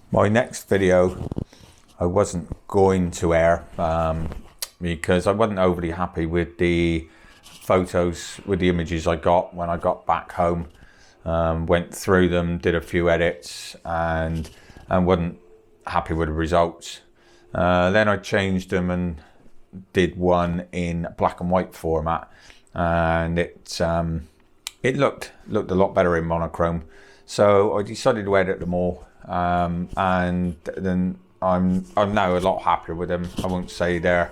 My next video I wasn't going to air because I wasn't overly happy with the photos, with the images I got when I got back home. Went through them, did a few edits and wasn't happy with the results. Then I changed them and did one in black and white format, and it looked a lot better in monochrome. So I decided to edit them all, and then I'm now a lot happier with them. I won't say they're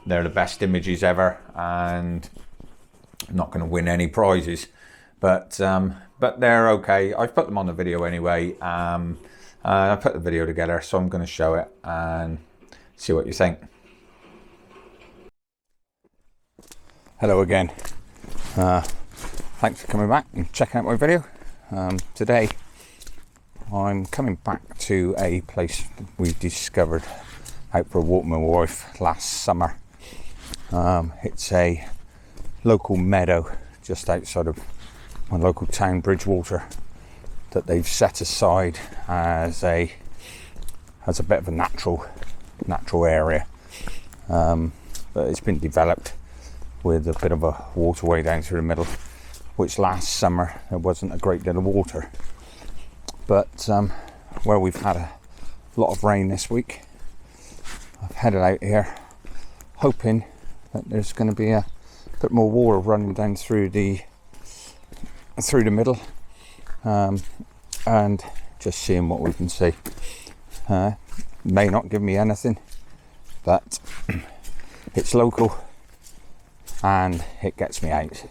the best images ever, and I'm not going to win any prizes, but they're okay. I've put them on the video anyway. I put the video together, so I'm going to show it and see what you think. Hello again. Thanks for coming back and checking out my video. Today I'm coming back to a place we discovered out for a walk with my wife last summer. It's a local meadow just outside of my local town, Bridgewater, that they've set aside as a bit of a natural area, but it's been developed with a bit of a waterway down through the middle, which last summer there wasn't a great deal of water, but where we've had a lot of rain this week, I've headed out here hoping that there's going to be a bit more water running down through the middle, and just seeing what we can see. May not give me anything, but it's local and it gets me out,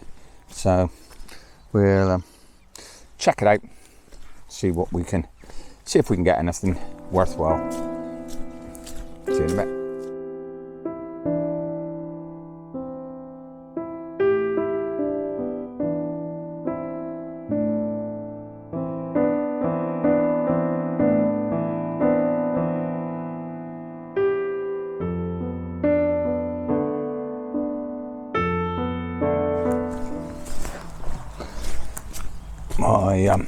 so we'll check it out, see if we can get anything worthwhile. See you in a bit. My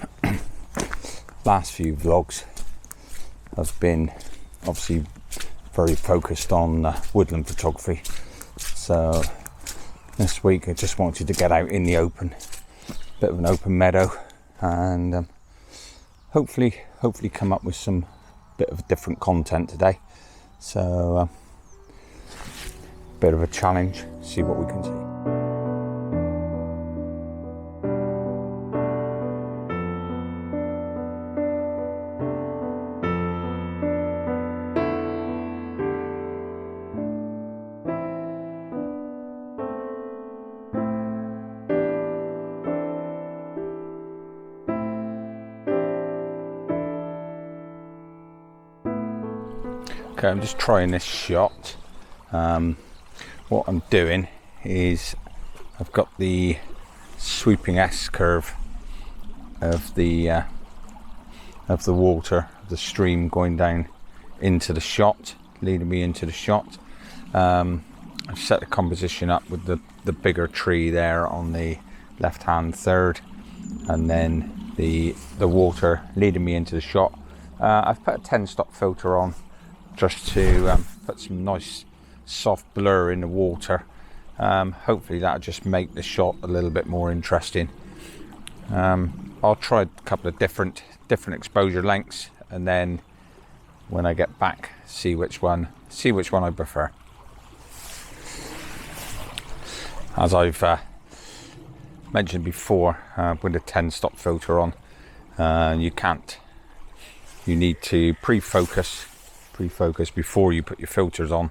last few vlogs have been obviously very focused on woodland photography, so this week I just wanted to get out in the open, bit of an open meadow, and hopefully come up with some bit of different content today. So bit of a challenge, see what we can see. Okay, I'm just trying this shot. What I'm doing is I've got the sweeping S curve of the water, the stream going down into the shot, leading me into the shot. I've set the composition up with the bigger tree there on the left hand third, and then the water leading me into the shot. I've put a 10-stop filter on just to put some nice soft blur in the water. Hopefully that'll just make the shot a little bit more interesting. I'll try a couple of different exposure lengths, and then when I get back, see which one I prefer. As I've mentioned before, with a 10-stop filter on, you need to pre-focus before you put your filters on,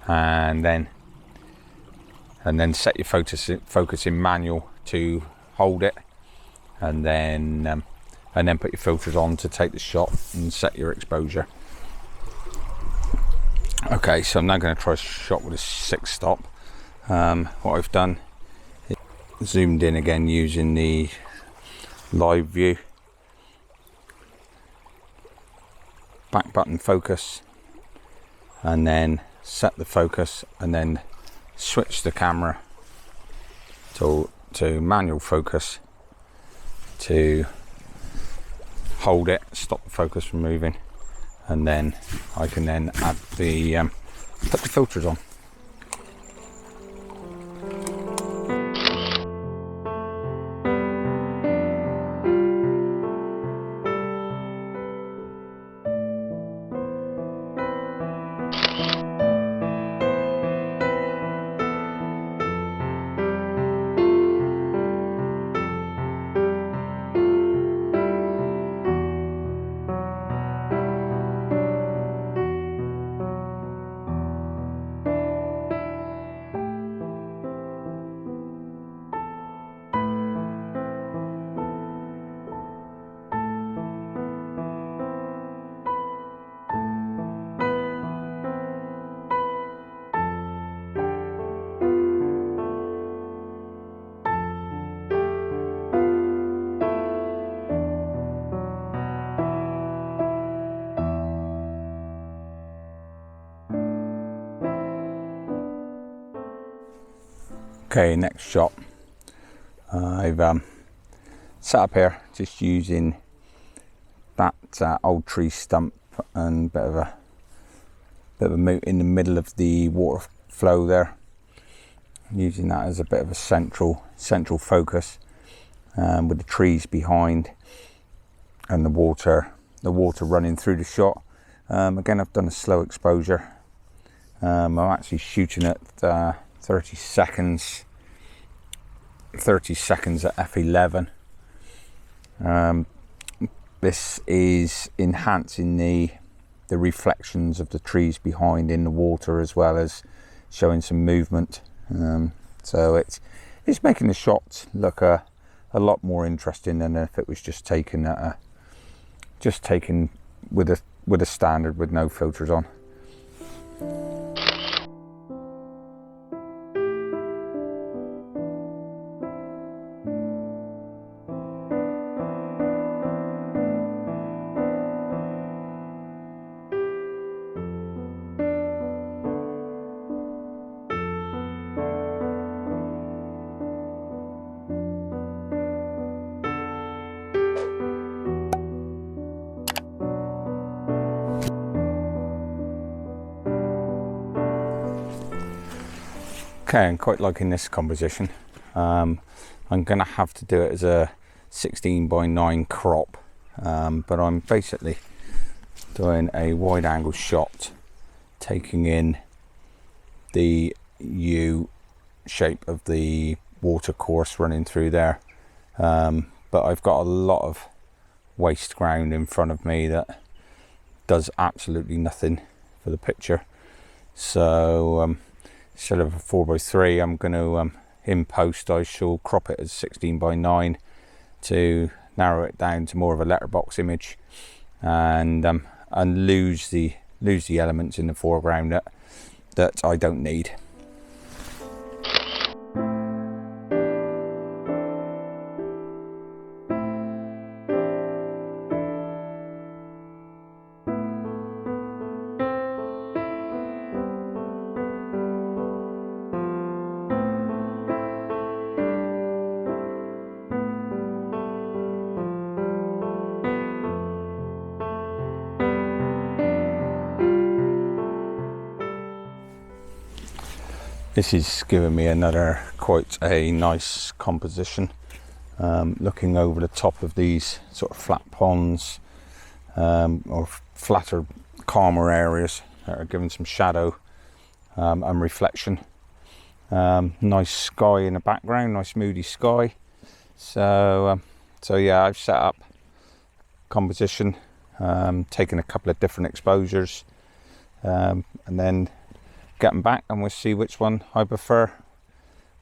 and then set your focus in manual to hold it, and then put your filters on to take the shot and set your exposure. Okay, so I'm now going to try a shot with a 6-stop. What I've done is zoomed in again using the live view. Back button focus, and then set the focus, and then switch the camera to manual focus to hold it, stop the focus from moving, and then I can then add the put the filters on. Okay, next shot. I've set up here just using that old tree stump and bit of a moot in the middle of the water flow there. Using that as a bit of a central focus, with the trees behind and the water running through the shot. Again, I've done a slow exposure. I'm actually shooting at 30 seconds at f11. This is enhancing the reflections of the trees behind in the water, as well as showing some movement. So it's making the shot look a lot more interesting than if it was just taken with a standard with no filters on. Okay, I'm quite liking this composition. I'm going to have to do it as a 16:9 crop, but I'm basically doing a wide angle shot, taking in the U shape of the water course running through there. But I've got a lot of waste ground in front of me that does absolutely nothing for the picture. So instead of a 4:3, I'm going to in post I shall crop it as 16:9 to narrow it down to more of a letterbox image, and lose the elements in the foreground that I don't need. This is giving me another quite a nice composition, looking over the top of these sort of flat ponds, or flatter, calmer areas that are giving some shadow and reflection. Nice sky in the background, nice moody sky. So yeah, I've set up composition, taken a couple of different exposures, and then get them back, and we'll see which one I prefer.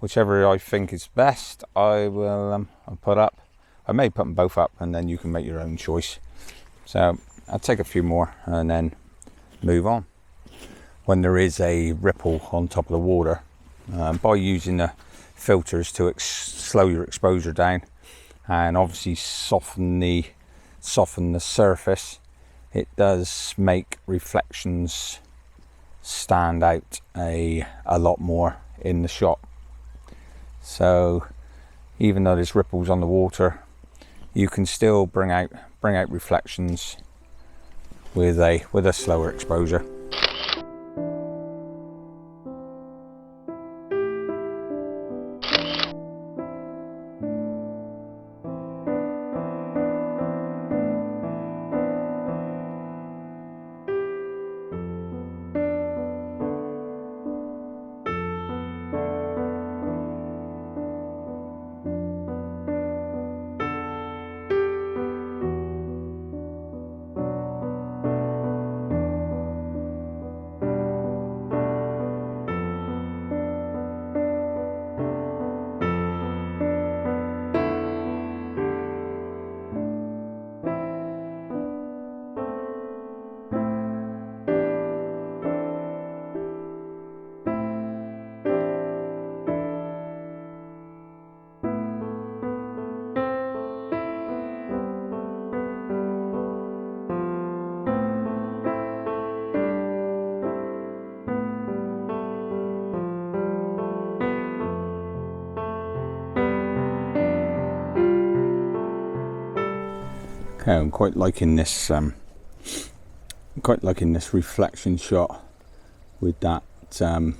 Whichever I think is best, I will I'll put up. I may put them both up, and then you can make your own choice. So I'll take a few more and then move on. When there is a ripple on top of the water, by using the filters to slow your exposure down and obviously soften the surface, it does make reflections stand out a lot more in the shot. So even though there's ripples on the water, you can still bring out reflections with a slower exposure. Okay, I'm quite liking this. Reflection shot with that the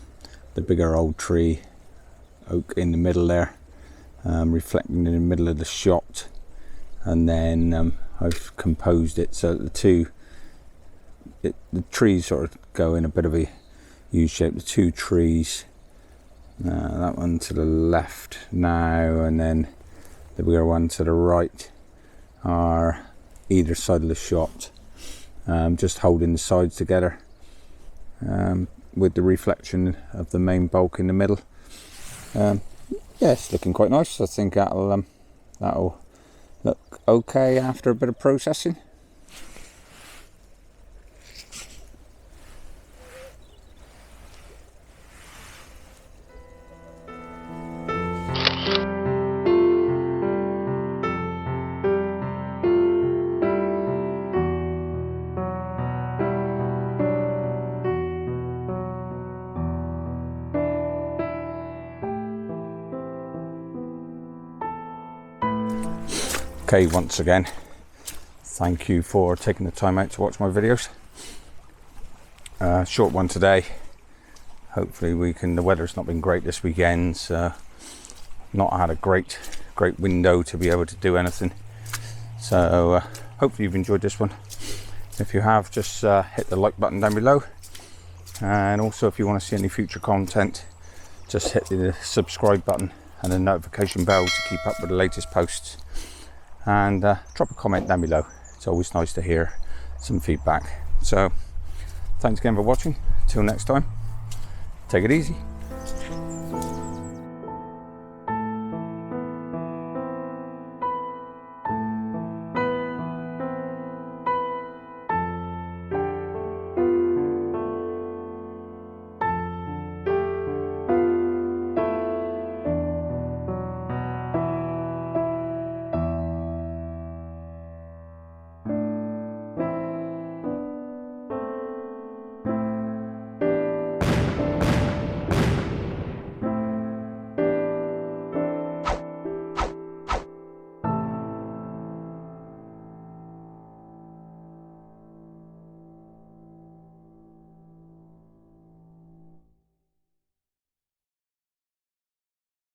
bigger old tree oak in the middle there, reflecting in the middle of the shot, and then I've composed it so that the trees sort of go in a bit of a U shape. The two trees, that one to the left now, and then the bigger one to the right, are either side of the shot, just holding the sides together, with the reflection of the main bulk in the middle. Yeah, it's looking quite nice. I think that'll look okay after a bit of processing. Okay, once again, thank you for taking the time out to watch my videos. Short one today. Hopefully the weather's not been great this weekend, so not had a great window to be able to do anything. So hopefully you've enjoyed this one. If you have, just hit the like button down below. And also, if you want to see any future content, just hit the subscribe button and the notification bell to keep up with the latest posts. And drop a comment down below. It's always nice to hear some feedback. So thanks again for watching. Till next time, take it easy.